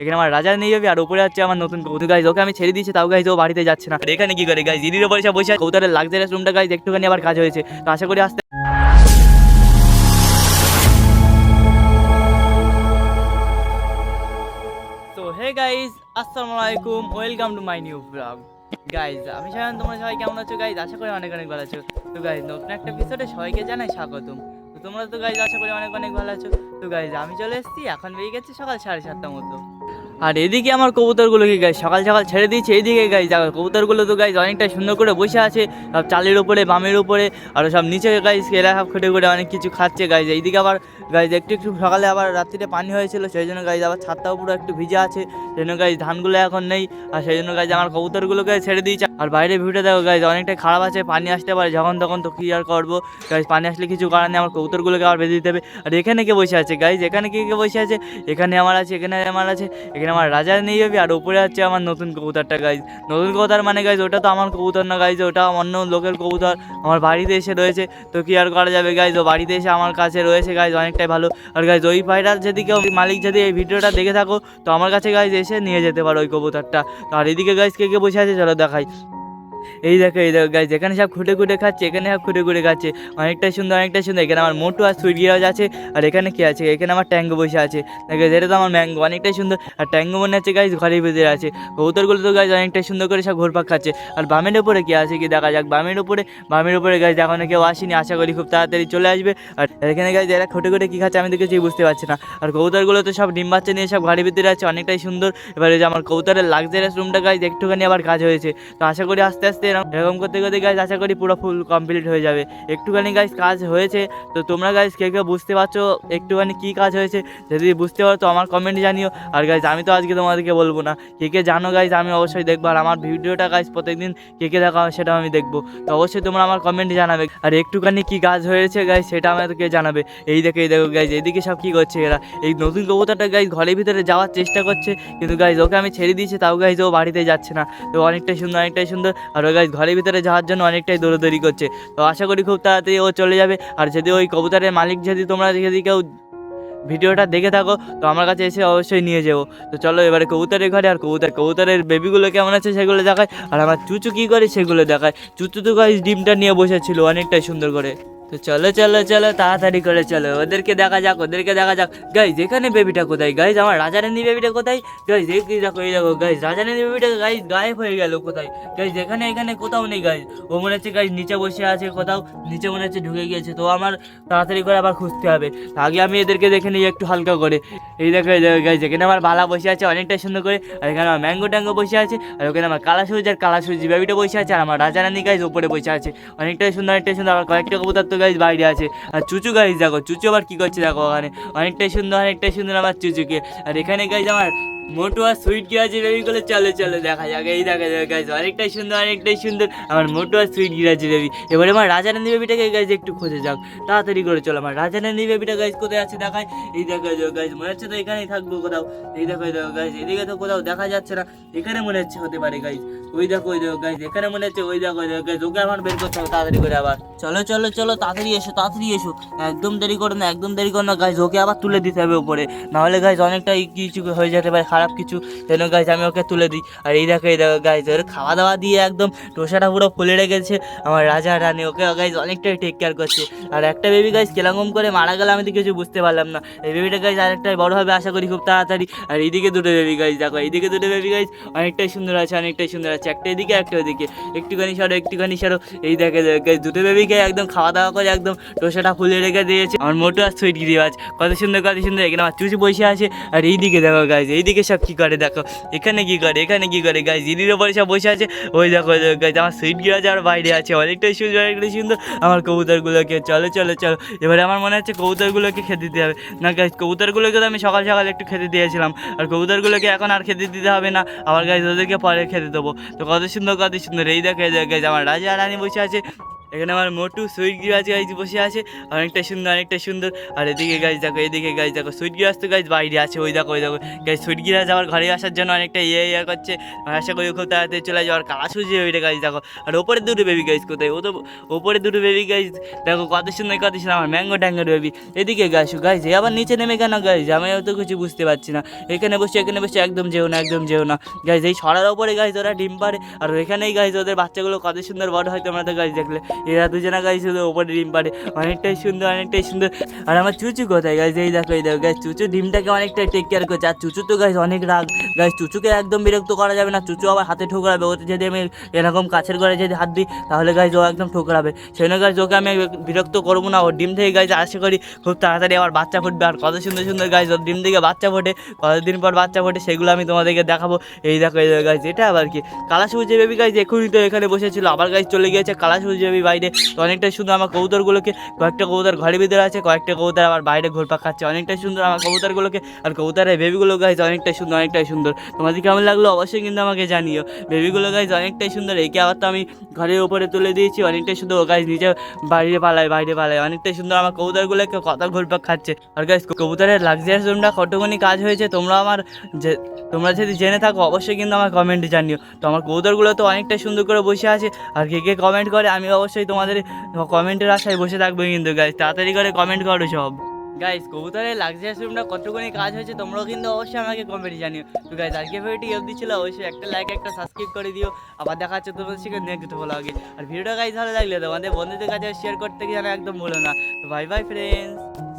এখানে আমার রাজা নিয়ে যাবে, আর উপরে হচ্ছে আমার নতুন কবুতর। গাইজ ওকে আমি ছেড়ে দিয়েছি, তাও গাইজ ও বাড়িতে যাচ্ছে না। আর এখানে কি করে গাইজ ইদির উপরে বসে কবুতরের লাক্সারিয়াস রুমটা গাইজ একটুখানি আবার কাজ হয়েছে, তো আশা করি আসতে। তো হে গাইজ, আসসালামু আলাইকুম, welcome to my new blog. Guys আমি সাধারণ, তোমরা সবাই কেমন আছো গাইজ? আশা করি অনেক অনেক ভালো আছো। তো গাইজ নতুন একটা এপিসোডে সবাইকে জানাই স্বাগতম। তো তোমরা তো গাইজ আশা করি অনেক অনেক ভালো আছো। তো গাইজ আমি চলে এসেছি, এখন বেরিয়ে গেছে সকাল 7:30টার মতো। আর এদিকে আমার কবুতরগুলোকে গাইজ সকাল সকাল ছেড়ে দিয়েছে। এইদিকে গাইজ কবুতরগুলো তো গাইজ অনেকটা সুন্দর করে বসে আছে, সব চালের উপরে, বামের উপরে, আর সব নিচে গাইজ এরা সব খেটে করে অনেক কিছু খাচ্ছে গাইজ। এইদিকে আবার গাইজ একটু একটু সকালে আবার রাত্রিতে পানি হয়েছিল, সেই জন্য গাইজ আবার ছাদটাও পুরো একটু ভিজে আছে, সেই জন্য গাইজ ধানগুলো এখন নেই। আর সেই জন্য গাইজ আমার কবুতরগুলোকে ছেড়ে দিয়েছে। আর বাইরে ভিউটা দেখো গাইজ অনেকটাই খারাপ আছে, পানি আসতে পারে যখন তখন, তো কি আর করবো গাইজ, পানি আসলে কিছু করার নেই, আমার কবুতরগুলোকে আবার বেঁধে দিতে হবে। আর এখানে কে বসে আছে গাইজ? এখানে কে বসে আছে? এখানে আমার আছে, এখানে আমার আছে, এখানে আমার রাজা নিয়ে যাবে, আর উপরে হচ্ছে আমার নতুন কবুতরটা গাইজ। নতুন কবুতর মানে গাইজ ওটা তো আমার কবুতর না গাইজ, ওটা অন্য লোকের কবুতর, আমার বাড়িতে এসে রয়েছে। তো কি আর করা যাবে গাইজ, ও বাড়িতে এসে আমার কাছে রয়েছে গাইজ, অনেকটাই ভালো। আর গাইজ ওই পায়রার যদি কেউ মালিক যদি এই ভিডিওটা দেখে থাকো, তো আমার কাছে গাইজ এসে নিয়ে যেতে পারো ওই কবুতরটা। তো আর এদিকে গাইজ কে বসে আছে চলো দেখাই। এই দেখো গাইজ, এখানে সব খুঁটে খুঁটে খাচ্ছে, এখানে সব খুঁটে খুঁটে খাচ্ছে, অনেকটাই সুন্দর অনেকটাই সুন্দর। এখানে আমার মোটু আর সুইট গিরাজ আছে। আর এখানে কে আছে? এখানে আমার ট্যাঙ্গো বসে আছে। দেখো এটা তো আমার ম্যাঙ্গো, অনেকটাই সুন্দর। আর ট্যাঙ্গো মনে হচ্ছে গাইজ ঘরের ভিতরে আছে। কবুতরগুলো তো গাইজ অনেকটাই সুন্দর করে সব ঘুরপাক খাচ্ছে। আর বামের উপরে কে আছে কি দেখা যাক। বামের উপরে গাইজ এখনো কেউ আসেনি, আশা করি খুব তাড়াতাড়ি চলে আসবে। আর এখানে গাইজ এরা খুঁটে খুঁটে কী খাচ্ছে আমি তো কিছুই বুঝতে পারছি না। আর কবুতরগুলো তো সব ডিম বাচ্চা নিয়ে সব ঘরের ভিতরে আছে, অনেকটাই সুন্দর। এবারে যে আমার কবুতরের লাক্সারিয়াস রুমটা গাইজ একটুখানি আবার কাজ হয়েছে, তো আশা করি আস্তে আস্তে এরকম করতে করতে গাইজ আশা করি পুরো ফুল কমপ্লিট হয়ে যাবে। একটুখানি গাইজ কাজ হয়েছে, তো তোমরা গাইজ কে কে বুঝতে পারছো একটুখানি কী কাজ হয়েছে? যদি বুঝতে পারো তো আমার কমেন্ট জানিও। আর গাইজ আমি তো আজকে তোমাদেরকে বলবো না, কে কে জানো গাইজ আমি অবশ্যই দেখবো। আর আমার ভিডিওটা গাইজ প্রত্যেকদিন কে কে দেখা হয় সেটাও আমি দেখবো, তো অবশ্যই তোমরা আমার কমেন্ট জানাবে। আর একটুখানি কী কাজ হয়েছে গাইজ সেটা আমাদেরকে জানাবে। এই দেখো গাইজ এইদিকে সব কী করছে এরা। এই নতুন কবুতরটা গাইজ ঘরের ভিতরে যাওয়ার চেষ্টা করছে, কিন্তু গাইজ ওকে আমি ছেড়ে দিয়েছি, তাও গাইজ ও বাড়িতে যাচ্ছে না। তো অনেকটাই সুন্দর অনেকটাই সুন্দর। আর ও গাইজ ঘরের ভিতরে যাওয়ার জন্য অনেকটাই দৌড়াদৌড়ি করছে, তো আশা করি খুব তাড়াতাড়ি ও চলে যাবে। আর যদি ওই কবুতরের মালিক যদি তোমরা যদি কেউ ভিডিওটা দেখে থাকো, তো আমার কাছে এসে অবশ্যই নিয়ে যাবো। তো চলো এবারে কবুতরের ঘরে, আর কবুতরের বেবিগুলো কেমন আছে সেগুলো দেখায়। আর আমার চুচু কী করে সেগুলো দেখায়। চুচু তো গাইজ ডিমটা নিয়ে বসেছিল অনেকটাই সুন্দর করে। তো চলো চলো চলো তাড়াতাড়ি করে চলো, ওদেরকে দেখা যাক গাইজ। এখানে বেবিটা কোথায় গাইজ? আমার রাজারানী বেবিটা কোথায় গাইজ? এই দেখো গাইজ, রাজারানী বেবিটা গাইজ গায়েব হয়ে গেল কোথায় গাইজ? এখানে কোথাও নেই গাইজ। ও মনে হচ্ছে গাইজ নিচে বসে আছে কোথাও, নিচে মনে হচ্ছে ঢুকে গিয়েছে। তো আমার তাড়াতাড়ি করে আবার খুঁজতে হবে, আগে আমি এদেরকে দেখে নিই একটু হালকা করে। এই দেখো গাইজ, এখানে আমার বালা বসে আছে অনেকটাই সুন্দর করে। আর এখানে আমার ম্যাঙ্গো ট্যাঙ্গো বসে আছে। আর ওখানে আমার কালা সূর্য বেবিটা বসে আছে। আর আমার রাজারানী গাইজ উপরে বসে আছে, অনেকটাই সুন্দর অনেকটাই সুন্দর। আর কয়েকটা কবুতর তো গাইজ বাইরে আছে। আর চুচু গাইজ দেখো, চুচু আবার কী করছে দেখো ওখানে, অনেকটাই সুন্দর আমার চুচুকে। আর এখানে গাইজ আমার মোটু আর সুইট গিরাজি বেবিগুলো চলো চলো দেখা যাক। এই দেখা যাক গাইজ, অনেকটাই সুন্দর আমার মোটু আর সুইট গিরাজি বেবি। এবারে আমার রাজারানী বেবিটাকে গাইজ একটু খুঁজে যাক, তাড়াতাড়ি করে চলো। আমার রাজারানী বেবিটা গাইজ কোথায় আছে দেখায়। এই দেখো গাইজ, মনে হচ্ছে তো এখানেই থাকবো কোথাও। এই দেখো গাইজ, এদিকে তো কোথাও দেখা যাচ্ছে না, এখানে মনে হচ্ছে হতে পারে গাইজ। ওই দেখো গাইজ, এখানে মনে হচ্ছে। ওই দেখো গাইজ, ওকে আমার বের করতে হবে তাড়াতাড়ি করে আবার। চলো চলো চলো তাড়াতাড়ি এসো, একদম দেরি করো না গাইজ, ওকে আবার তুলে দিতে হবে উপরে, নাহলে গাইজ অনেকটাই কিছু হয়ে যেতে পারে, খারাপ কিছু। যেন গাইজ আমি ওকে তুলে দিই। আর এই দেখো গাইজ, ওর খাওয়া দাওয়া দিয়ে একদম টোসাটা পুরো ফুলে রেখেছে আমার রাজা রানী, ওকে গাইজ অনেকটাই টেক কেয়ার করছে। আর একটা বেবি গাইজ কেরকম করে মারা গেল আমি তো কিছু বুঝতে পারলাম না। এই বেবিটা গাইজ আরেকটাই বড় হবে আশা করি খুব তাড়াতাড়ি। আর এইদিকে দুটো বেবি গাইজ দেখো, এইদিকে দুটো বেবি গাইজ অনেকটাই সুন্দর আছে, একটা এদিকে একটা ওইদিকে। একটুখানি সরো। এই দেখে গাইজ দুটো বেবিকে একদম খাওয়া দাওয়া করে একদম টোসাটা ফুলে রেখে দিয়েছে আমার মোটু আর সুইট গিরিবাজ। কত সুন্দর এখানে আমার চুচু বসে আছে। আর এইদিকে দেখো গাইজ, এইদিকে সব কী করে দেখো, এখানে কি করে গাইজ, ইদির ওপরে সব বসে আছে। ওই দেখো গাইজ আমার সুইট গিরাজ আর বাইরে আছে, অনেকটাই সুন্দর আমার কবুতরগুলোকে। চলো এবারে আমার মনে হচ্ছে কবুতরগুলোকে খেতে দিতে হবে। না গাইজ, কবুতরগুলোকে তো আমি সকাল একটু খেতে দিয়েছিলাম, আর কবুতরগুলোকে এখন আর খেতে দিতে হবে না আবার গাইজ, ওদেরকে পরে খেতে দেবো। তো কত সুন্দর। এই দেখো গাইজ আমার রাজা রানী বসে আছে। এখানে আমার মোটু সুইট গিরাজ গাইজ বসে আছে, অনেকটা সুন্দর অনেকটা সুন্দর। আর এদিকে গাইজ দেখো, এদিকে গাইজ দেখো সুইট গিরাজ তো গাইজ বাইরে আছে, ওই দেখো ওই দেখো গাইজ সুইট গিরাজ আমার ঘরে আসার জন্য অনেকটা ইয়ে করছে। আশা করি খুব তাড়াতাড়ি চলে যাওয়ার কাজ সুঝে ওইটা গাইজ দেখো। আর ওপরে দুটো বেবি গাইজ কোথায়, ও তো ওপরে দুটো বেবি গাইজ দেখো কত সুন্দর কত সুন্দর আমার ম্যাঙ্গো ট্যাঙ্গোর বেবি। এদিকে গাইস গাইজ এ আবার নিচে নেমে কেন গাইজ, আমি তো কিছু বুঝতে পারছি না। এখানে বসে একদম যেও না একদম যেও না গাইজ। এই ছড়ার ওপরে গাইজ ওরা ডিম পারে, আর এখানেই গাইজ ওদের বাচ্চাগুলো কত সুন্দর বড় হয় তোমরা তো গাইজ দেখলে। এরা দুজনা গাইজ ওদের ওপরে ডিম পারে, অনেকটাই সুন্দর অনেকটাই সুন্দর। আর আমার চুচু কোথায় গাইজ, এই দেখো গাইজ চুচু ডিমটাকে অনেকটা টেক কেয়ার করছে। আর চুচু তো গাইজ অনেক রাগ গাইজ, চুচুকে একদম বিরক্ত করা যাবে না, চুচু আবার হাতে ঠোকরাবে। ওতে যদি আমি এরকম কাছের ঘরে যদি হাত দিই তাহলে গাইজ ও একদম ঠোকরাবে। সেই জন্য গাইজ ওকে আমি বিরক্ত করবো না। ওর ডিম থেকে গাইজ আশা করি খুব তাড়াতাড়ি আবার বাচ্চা ফুটবে। আর কত সুন্দর সুন্দর গাইজ ওর ডিম থেকে বাচ্চা ফোটে, কতদিন পর বাচ্চা ফোটে সেগুলো আমি তোমাদেরকে দেখাবো। এই দেখো গাইজ এটা আবার কি কালা সবুজ বেবি গাইজ, এখনই তো এখানে বসেছিল, আবার গাইজ চলে গিয়েছে কালা সবুজ বেবি বাইরে। তো অনেকটাই সুন্দর আমার কবুতরগুলোকে, কয়েকটা কবুতর ঘরের ভিতরে আছে, কয়েকটা কবুতর আবার বাইরে ঘুরপাক খাচ্ছে, অনেকটাই সুন্দর আমার কবুতরগুলোকে। আর কবুতরের বেবিগুলো গাইজ অনেকটাই সুন্দর অনেকটাই সুন্দর। তোমাদের কেমন লাগলো অবশ্যই কিন্তু আমাকে জানিও। বেবিগুলো গাইজ অনেকটাই সুন্দর। একে আবার তো আমি ঘরের উপরে তুলে দিয়েছি, অনেকটাই সুন্দর। ও গাইজ নিচে বাইরে পালায় অনেকটাই সুন্দর। আমার কবুতরগুলোকে কথা ঘুরপাক খাচ্ছে। আর গাইজ কবুতরের লাক্সারিয়াস রুমটা কতখানি কাজ হয়েছে তোমরা যদি জেনে থাকো অবশ্যই কিন্তু আমার কমেন্টে জানিও। তো আমার কবুতরগুলো তো অনেকটাই সুন্দর করে বসে আছে, আর কে কে কমেন্ট করে আমি অবশ্যই তোমাদের কমেন্টের আশায় বসে থাকবো। কিন্তু গাইজ তাড়াতাড়ি করে কমেন্ট করো সব। গাইজ কবুতরের লাক্সারিয়াস রুমটা কতখানি কাজ হয়েছে তোমরাও কিন্তু অবশ্যই আমাকে কমেন্টে জানিও। তো গাইজ আজকে ভিডিওটি অবধি ছিল, অবশ্যই একটা লাইক একটা সাবস্ক্রাইব করে দিও। আবার দেখা হচ্ছে তোমাদের সাথে নেক্সট ভালো লাগে। আর ভিডিওটা গাইজ ভালো লাগলে তোমাদের বন্ধুদের কাছে শেয়ার করতে জানা একদম ভুলো না। তো বাই বাই ফ্রেন্ডস।